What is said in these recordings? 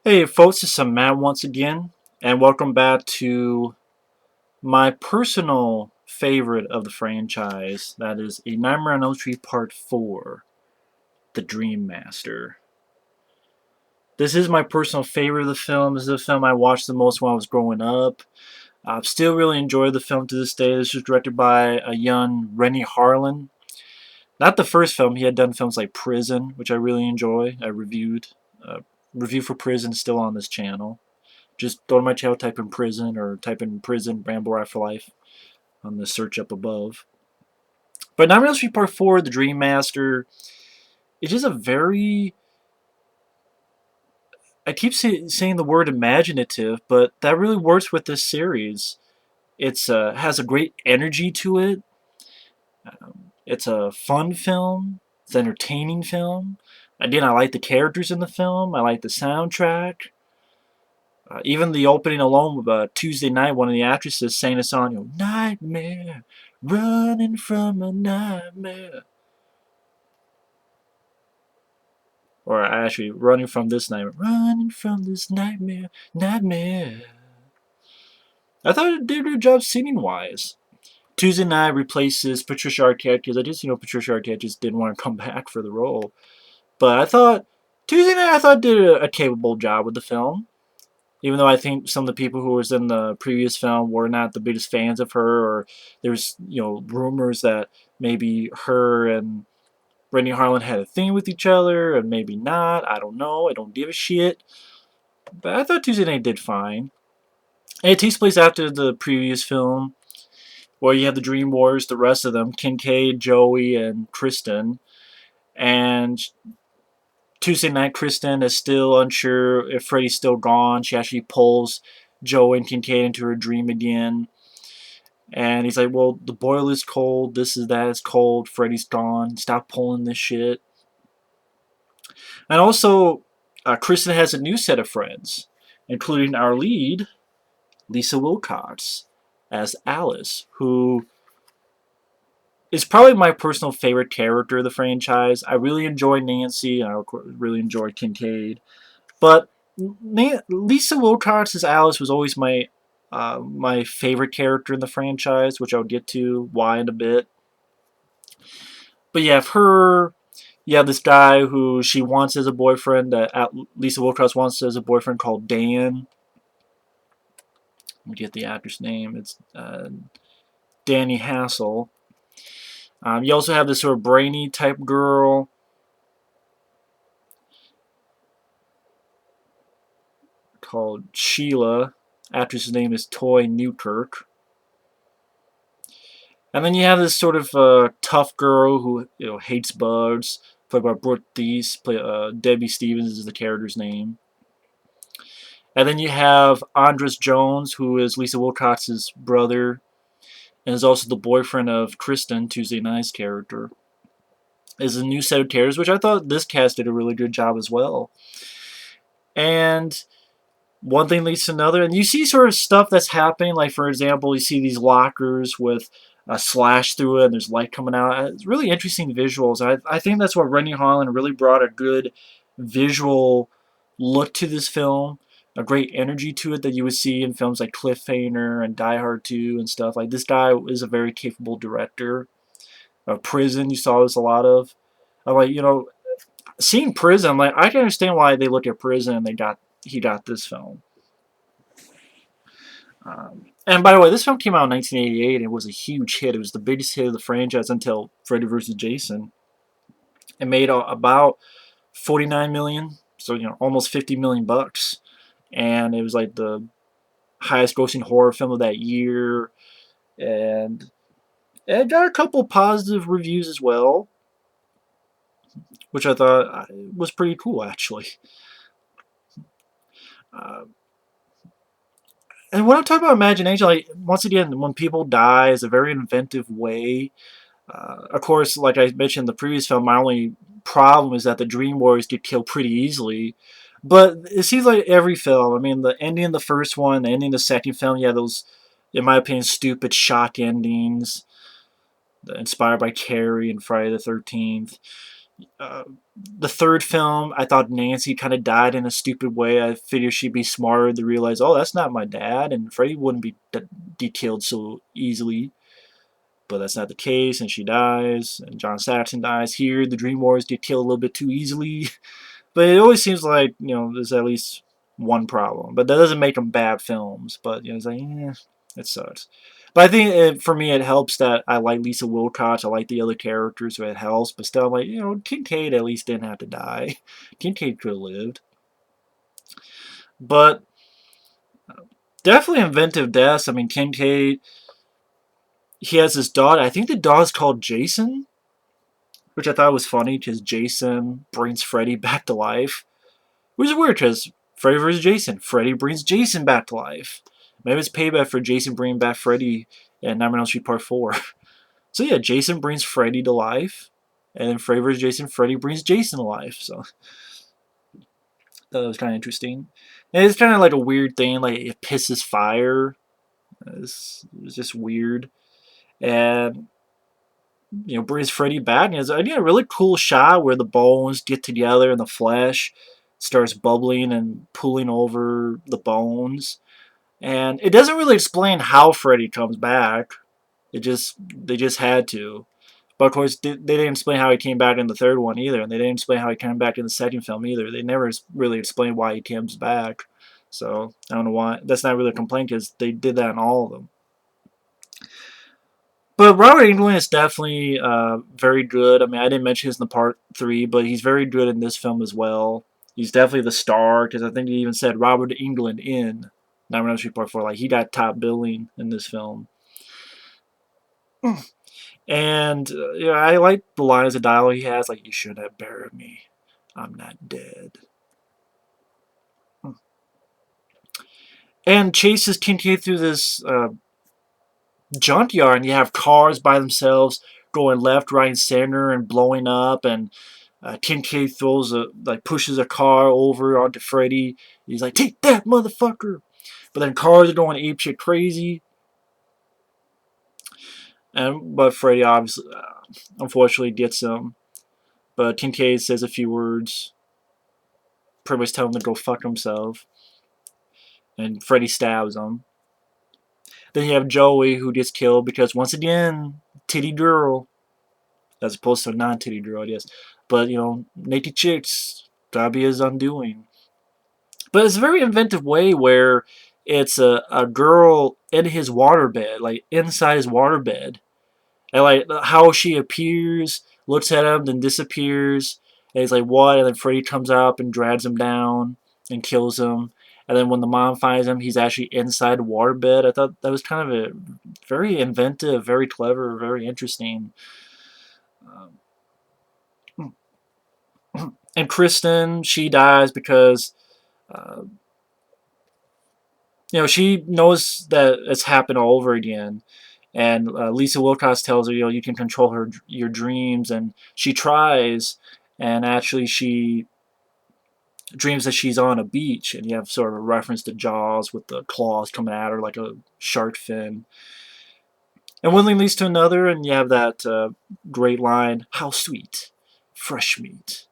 Hey folks, it's Matt once again, and welcome back to my personal favorite of the franchise. That is A Nightmare on Elm Street Part 4, The Dream Master. This is my personal favorite of the film. This is the film I watched the most when I was growing up. I've still really enjoyed the film to this day. This was directed by a young Renny Harlin. Not the first film, he had done films like Prison, which I really enjoy. I reviewed. Review for Prison still on this channel. Just go to my channel, type in prison, or type in prison Rambo Afterlife on the search up above. But Nightmare on Elm Street Part 4, The Dream Master, it is a very... I keep saying the word imaginative, but that really works with this series. It's has a great energy to it. It's a fun film. It's an entertaining film. Again, I like the characters in the film. I like the soundtrack. Even the opening alone, Tuesday night, one of the actresses sang a song, Nightmare, running from a nightmare. Or actually, running from this nightmare. Running from this nightmare, nightmare. I thought it did a good job singing-wise. Tuesday night replaces Patricia Arquette, because I just, Patricia Arquette just didn't want to come back for the role. But I thought, Tuesday night, I thought did a capable job with the film. Even though I think some of the people who was in the previous film were not the biggest fans of her, or there's rumors that maybe her and Renny Harlin had a thing with each other, and maybe not. I don't know. I don't give a shit. But I thought Tuesday Night did fine. And it takes place after the previous film, where you have the Dream Warriors, the rest of them, Kincaid, Joey, and Kristen. And Tuesday night, Kristen is still unsure if Freddy's still gone. She actually pulls Joey and Kincaid into her dream again. And he's like, well, the boiler's cold. This is that. It's cold. Freddy's gone. Stop pulling this shit. And also, Kristen has a new set of friends, including our lead, Lisa Wilcox, as Alice, who is probably my personal favorite character of the franchise. I really enjoy Nancy, and I really enjoy Kincaid. But Lisa Wilcox as Alice was always my favorite character in the franchise, which I'll get to why in a bit. But you have her. You have this guy who she wants as a boyfriend, that Lisa Wilcox wants as a boyfriend, called Dan. Let me get the actor's name. It's Danny Hassel. You also have this sort of brainy type girl called Sheila. Actress's name is Toy Newkirk. And then you have this sort of tough girl who hates bugs, played by Brooke Deese. Debbie Stevens is the character's name. And then you have Andres Jones, who is Lisa Wilcox's brother, and is also the boyfriend of Kristen, Tuesday Night's character. Is a new set of characters, which I thought this cast did a really good job as well. And one thing leads to another, and you see sort of stuff that's happening. Like, for example, you see these lockers with a slash through it, and there's light coming out. It's really interesting visuals. I think that's what Renny Harlin really brought, a good visual look to this film, a great energy to it that you would see in films like Cliffhanger and Die Hard 2 and stuff. Like, this guy is a very capable director. Prison, you saw this a lot of. I'm like, seeing Prison, like, I can understand why they look at Prison and he got this film. And by the way, this film came out in 1988 and it was a huge hit. It was the biggest hit of the franchise until Freddy vs. Jason. It made about 49 million, so almost 50 million bucks, and it was like the highest grossing horror film of that year, and it got a couple positive reviews as well, which I thought was pretty cool actually. Uh, and when I'm talking about imagination, like, once again, when people die, is a very inventive way. Of course, like I mentioned in the previous film, my only problem is that the Dream Warriors get killed pretty easily. But it seems like every film, I mean, the ending of the first one, the ending of the second film, yeah, those, in my opinion, stupid shock endings, inspired by Carrie and Friday the 13th. Uh, the third film, I thought Nancy kind of died in a stupid way. I figured she'd be smarter to realize, oh, that's not my dad, and Freddy wouldn't be detailed so easily. But that's not the case, and she dies, and John Saxon dies. Here, the Dream Warriors detail a little bit too easily. But it always seems like, there's at least one problem. But that doesn't make them bad films. But, it's like, it sucks. But I think for me it helps that I like Lisa Wilcox. I like the other characters, so it helps. But still, I'm like, Kincaid at least didn't have to die. Kincaid could have lived. But definitely inventive deaths. I mean, Kincaid, he has this dog. I think the dog's called Jason, which I thought was funny because Jason brings Freddy back to life. Which is weird because Freddy vs. Jason. Freddy brings Jason back to life. Maybe it's payback for Jason bringing back Freddy in Nightmare on Elm Street Part 4. So yeah, Jason brings Freddy to life. And then Freddy vs. Jason, Freddy brings Jason to life. So that was kind of interesting. And it's kind of like a weird thing. Like it pisses fire. It's just weird. And brings Freddy back. And it's again a really cool shot where the bones get together and the flesh starts bubbling and pooling over the bones. And it doesn't really explain how Freddy comes back. They just had to. But of course, they didn't explain how he came back in the third one either, and they didn't explain how he came back in the second film either. They never really explained why he comes back. So I don't know why. That's not really a complaint because they did that in all of them. But Robert Englund is definitely very good. I mean, I didn't mention this in the part 3, but he's very good in this film as well. He's definitely the star, because I think he even said Robert Englund in Nightmare on Elm Street Part 4. Like, he got top billing in this film. And, I like the lines of dialogue he has, like, you should have buried me. I'm not dead. And chases Kincaid through this junkyard, and you have cars by themselves going left, right, and center and blowing up, and Kincaid pushes a car over onto Freddy. He's like, take that, motherfucker! But then cars are going apeshit crazy. But Freddy obviously, unfortunately, gets him. But Kincaid says a few words, pretty much tell him to go fuck himself. And Freddy stabs him. Then you have Joey, who gets killed because, once again, titty girl. As opposed to a non-titty girl, I guess. But, naked chicks, gotta be his undoing. But it's a very inventive way where it's a girl in his waterbed, like inside his waterbed. And like how she appears, looks at him, then disappears. And he's like, what? And then Freddy comes up and drags him down and kills him. And then when the mom finds him, he's actually inside the waterbed. I thought that was kind of a very inventive, very clever, very interesting. And Kristen, she dies because uh, she knows that it's happened all over again. And Lisa Wilcox tells her, you can control your dreams, and she tries, and actually she dreams that she's on a beach, and you have sort of a reference to Jaws with the claws coming at her like a shark fin. And one thing leads to another, and you have that great line, how sweet, fresh meat.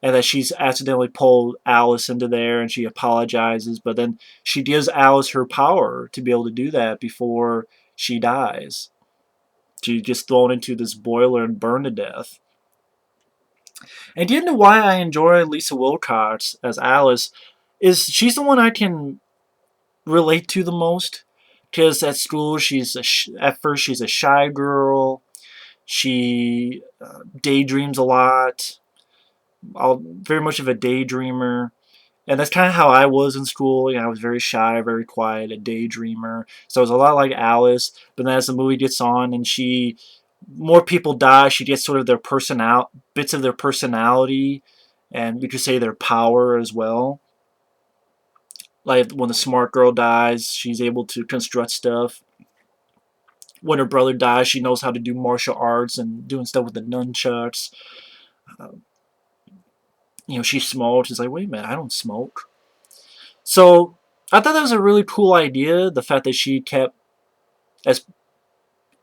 And that she's accidentally pulled Alice into there, and she apologizes, but then she gives Alice her power to be able to do that before she dies. She gets thrown into this boiler and burned to death. And do you know why I enjoy Lisa Wilcox as Alice? Is she's the one I can relate to the most. Because at school, at first she's a shy girl. She daydreams a lot. Very much of a daydreamer. And that's kind of how I was in school. I was very shy, very quiet, a daydreamer. So it was a lot like Alice. But then as the movie gets on and more people die, she gets sort of bits of their personality, and we could say their power as well. Like when the smart girl dies, she's able to construct stuff. When her brother dies, she knows how to do martial arts and doing stuff with the nunchucks. She smokes. She's like, wait a minute, I don't smoke. So I thought that was a really cool idea. The fact that she kept, as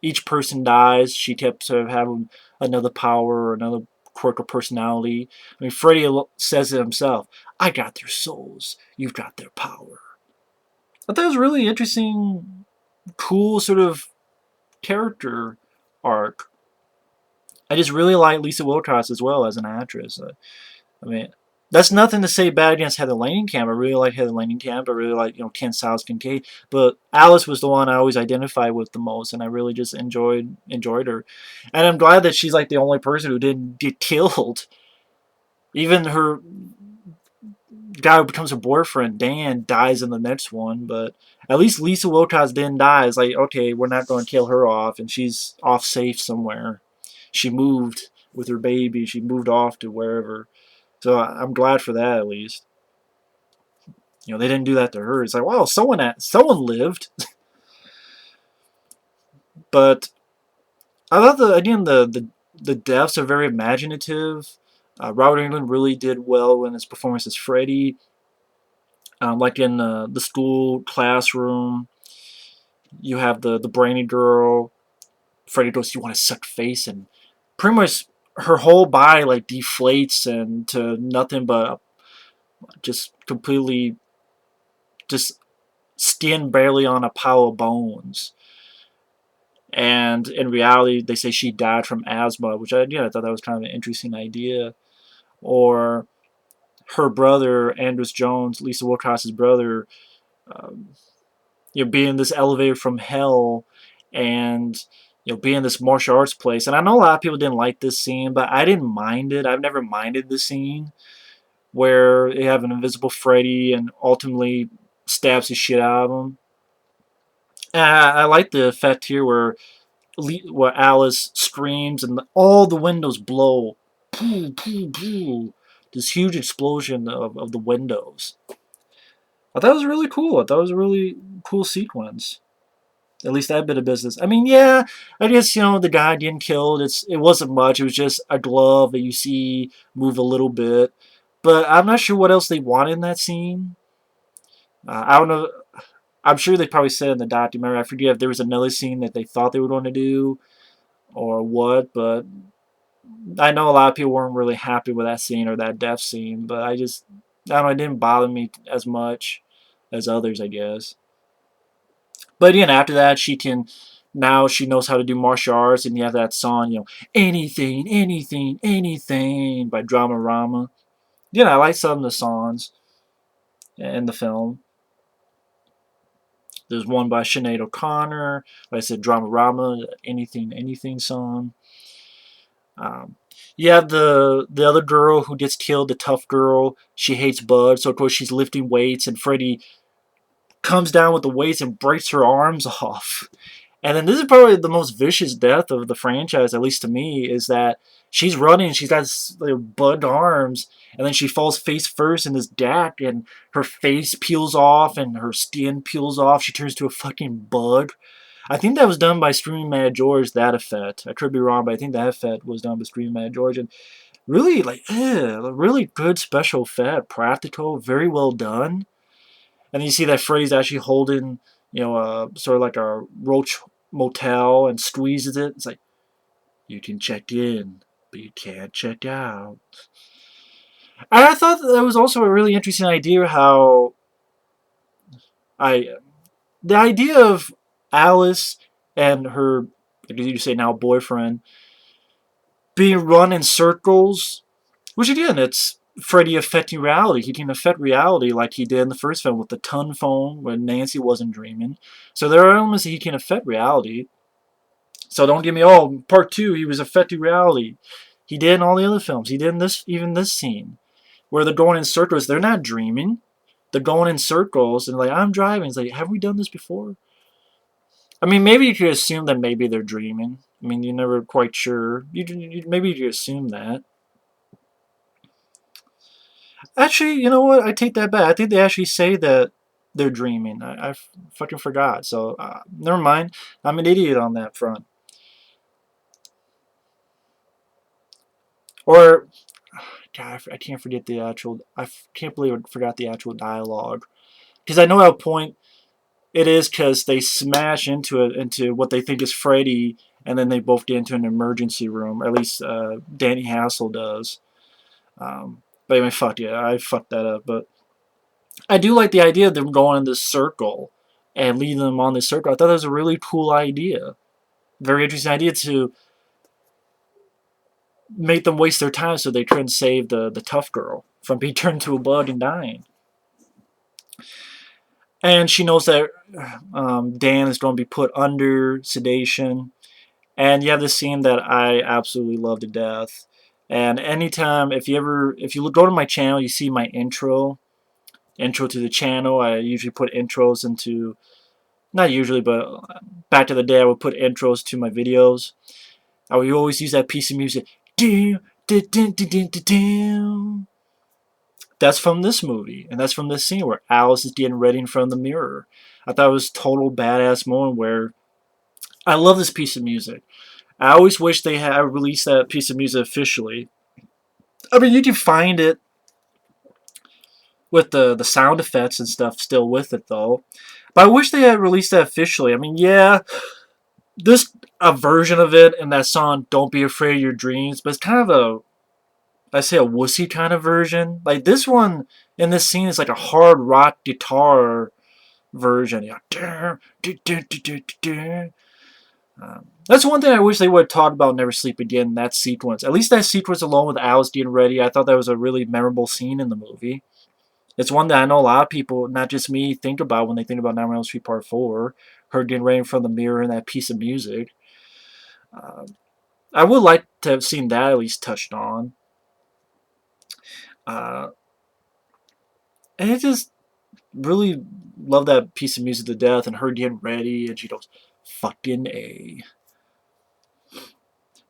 each person dies, she kept sort of having another power or another quirk of personality. I mean, Freddy says it himself, I got their souls, you've got their power. I thought it was a really interesting, cool sort of character arc. I just really like Lisa Wilcox as well as an actress. I mean, that's nothing to say bad against Heather Langenkamp. I really like Heather Langenkamp. I really like, Ken Stiles Kincaid. But Alice was the one I always identified with the most, and I really just enjoyed her. And I'm glad that she's like the only person who didn't get killed. Even her guy who becomes her boyfriend, Dan, dies in the next one. But at least Lisa Wilcox didn't die. It's like, okay, we're not going to kill her off, and she's off safe somewhere. She moved with her baby. She moved off to wherever. So I'm glad for that, at least. They didn't do that to her. It's like, wow, someone lived. But I thought the deaths are very imaginative. Robert Englund really did well in his performance as Freddy. Like in the school classroom, you have the brainy girl. Freddy goes, "You want to suck face?" And pretty much her whole body like deflates into nothing but just completely just skin barely on a pile of bones. And in reality, they say she died from asthma, which I thought that was kind of an interesting idea. Or her brother, Andrews Jones, Lisa Wilcox's brother, um, being in this elevator from hell, and being in this martial arts place. And I know a lot of people didn't like this scene, but I didn't mind it. I've never minded the scene where they have an invisible Freddy and ultimately stabs the shit out of him. And I like the effect here where Alice screams and all the windows blow. Pooh, pooh, pooh. This huge explosion of the windows. I thought it was really cool. I thought it was a really cool sequence. At least that bit of business. I mean, yeah, I guess, the guy getting killed, it wasn't much. It was just a glove that you see move a little bit. But I'm not sure what else they wanted in that scene. I don't know. I'm sure they probably said in the documentary. I forget if there was another scene that they thought they were going to do or what, but I know a lot of people weren't really happy with that scene or that death scene, but I don't know, it didn't bother me as much as others, I guess. But again, after that, now she knows how to do martial arts, and you have that song, Anything, Anything, Anything by Dramarama. I like some of the songs in the film. There's one by Sinead O'Connor, like I said, Dramarama, Anything, Anything song. You have the other girl who gets killed, the tough girl. She hates Bud, so of course she's lifting weights, and Freddy comes down with the weights and breaks her arms off. And then this is probably the most vicious death of the franchise, at least to me, is that she's running, she's got bugged arms, and then she falls face first in this deck, and her face peels off, and her skin peels off. She turns to a fucking bug. I think that was done by Screaming Mad George, that effect. I could be wrong, but I think that effect was done by Screaming Mad George. And really, really good special effect, practical, very well done. And then you see that Freddy's actually holding, sort of like a roach motel and squeezes it. It's like, you can check in, but you can't check out. And I thought that was also a really interesting idea how the idea of Alice and her, you say now boyfriend, being run in circles, which again, it's Freddy affecting reality. He can affect reality like he did in the first film with the ton phone when Nancy wasn't dreaming. So there are elements that he can affect reality. So don't give me, part 2, he was affecting reality. He did in all the other films. He did in even this scene. Where they're going in circles. They're not dreaming. They're going in circles and like, I'm driving. It's like, have we done this before? I mean, maybe you could assume that maybe they're dreaming. I mean, you're never quite sure. Maybe you could assume that. Actually, you know what? I take that back. I think they actually say that they're dreaming. I fucking forgot. So, never mind. I'm an idiot on that front. Or, God, I can't forget the actual... I can't believe I forgot the actual dialogue. Because I know at a point it is because they smash into what they think is Freddy, and then they both get into an emergency room. At least Danny Hassel does. But anyway, fuck yeah, I fucked that up. But I do like the idea of them going in this circle and leading them on this circle. I thought that was a really cool idea. Very interesting idea to make them waste their time so they couldn't save the tough girl from being turned into a bug and dying. And she knows that Dan is going to be put under sedation. And you have this scene that I absolutely love to death. And anytime, if you go to my channel, you see my intro to the channel. I usually put intros into, not usually, but back to the day I would put intros to my videos. I would always use that piece of music. That's from this movie, and that's from this scene where Alice is getting ready in front of the mirror. I thought it was a total badass moment where I love this piece of music. I always wish they had released that piece of music officially. I mean, you can find it with the sound effects and stuff still with it, though. But I wish they had released that officially. I mean, yeah, this a version of it in that song, Don't Be Afraid of Your Dreams, but it's kind of I say a wussy kind of version. Like this one in this scene is like a hard rock guitar version. Yeah. That's one thing I wish they would have talked about Never Sleep Again, that sequence. At least that sequence alone with Alice getting ready, I thought that was a really memorable scene in the movie. It's one that I know a lot of people, not just me, think about when they think about Nightmare on Elm Street Part 4. Her getting ready in front of the mirror and that piece of music. I would like to have seen that at least touched on. And it just really love that piece of music to death and her getting ready and she goes, fucking A.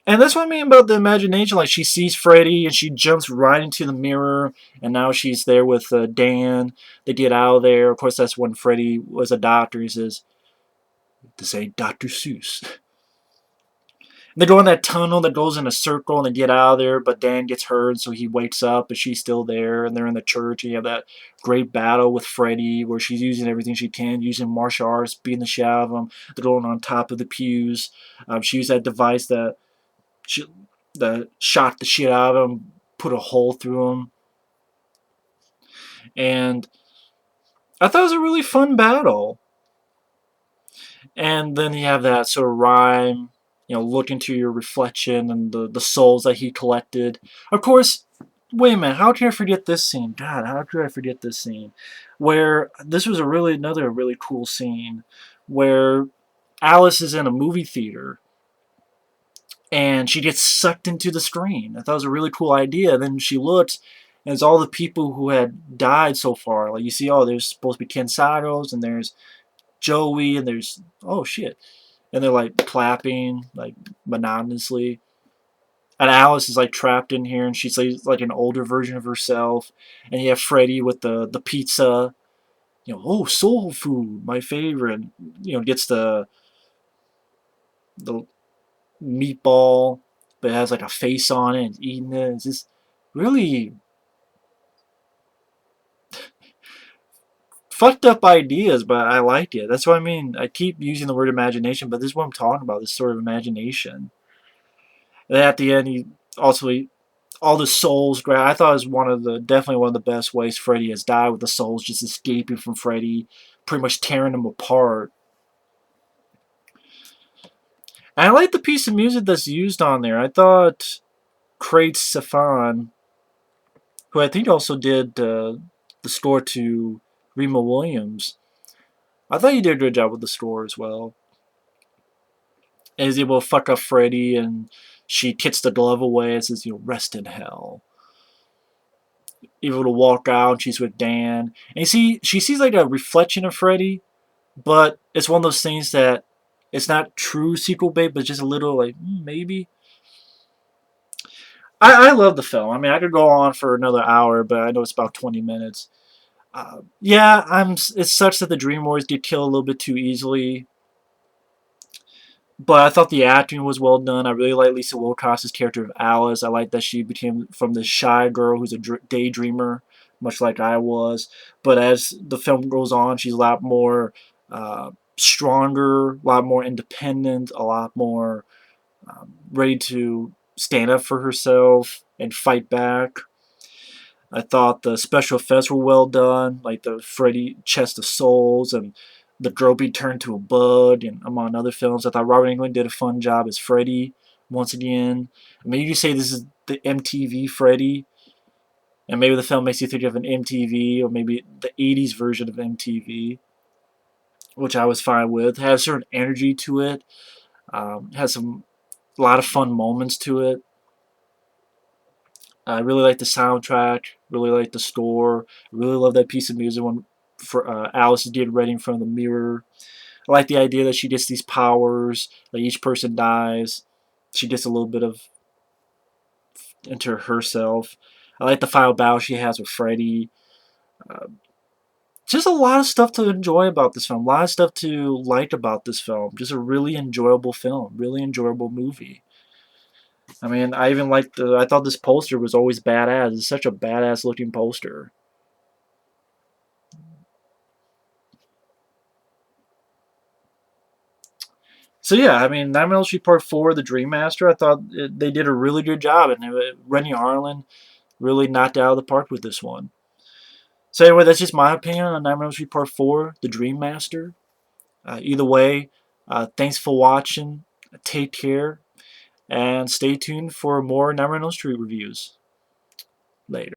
And that's what I mean about the imagination. Like she sees Freddy and she jumps right into the mirror and now she's there with Dan. They get out of there. Of course, that's when Freddy was a doctor. He says, this ain't Dr. Seuss. They go in that tunnel that goes in a circle and they get out of there, but Dan gets hurt, so he wakes up, but she's still there, and they're in the church, and you have that great battle with Freddy where she's using everything she can, using martial arts, beating the shit out of him. They're going on top of the pews. She used that device that shot the shit out of him, put a hole through him. And I thought it was a really fun battle. And then you have that sort of rhyme, look into your reflection and the souls that he collected. Of course, wait a minute, how could I forget this scene? God, how could I forget this scene? Where this was another really cool scene where Alice is in a movie theater and she gets sucked into the screen. I thought it was a really cool idea. Then she looks and it's all the people who had died so far. Like you see, there's supposed to be Ken Satos and there's Joey and there's shit. And they're like clapping like monotonously. And Alice is like trapped in here and she's like an older version of herself. And you have Freddy with the pizza. Soul food, my favorite. Gets the meatball, but it has like a face on it and eating it. It's just really fucked up ideas, but I like it. That's what I mean. I keep using the word imagination, but this is what I'm talking about, this sort of imagination. And then at the end, all the souls grab. I thought it was definitely one of the best ways Freddy has died, with the souls just escaping from Freddy, pretty much tearing him apart. And I like the piece of music that's used on there. I thought Craig Stefan, who I think also did the score to Remo Williams, I thought he did a good job with the score as well. And he's able to fuck up Freddy, and she kicks the glove away and says, rest in hell. Able to walk out, and she's with Dan. And she sees like a reflection of Freddy, but it's one of those things that it's not true sequel bait, but just a little like, maybe. I love the film. I mean, I could go on for another hour, but I know it's about 20 minutes. It sucks that the Dream Warriors get killed a little bit too easily. But I thought the acting was well done. I really like Lisa Wilcox's character of Alice. I like that she became from this shy girl who's a daydreamer, much like I was. But as the film goes on, she's a lot more stronger, a lot more independent, a lot more ready to stand up for herself and fight back. I thought the special effects were well done, like the Freddy chest of souls and the girl being turned to a bug, and among other films. I thought Robert Englund did a fun job as Freddy once again. I mean, you could say this is the MTV Freddy, and maybe the film makes you think of an MTV or maybe the 80s version of MTV, which I was fine with. It has a certain energy to it, has a lot of fun moments to it. I really like the soundtrack, really like the score, really love that piece of music when Alice is getting ready in front of the mirror. I like the idea that she gets these powers, like each person dies. She gets a little bit of into herself. I like the final battle she has with Freddy. Uh, just a lot of stuff to enjoy about this film. A lot of stuff to like about this film. Just a really enjoyable film. Really enjoyable movie. I mean, I even liked I thought this poster was always badass. It's such a badass looking poster. So yeah, I mean, Nightmare on Elm Street Part 4, The Dream Master, I thought they did a really good job. And Renny Harlin really knocked it out of the park with this one. So anyway, that's just my opinion on Nightmare on Elm Street Part 4, The Dream Master. Either way, thanks for watching. Take care. And stay tuned for more Nightmare on Elm Street reviews later.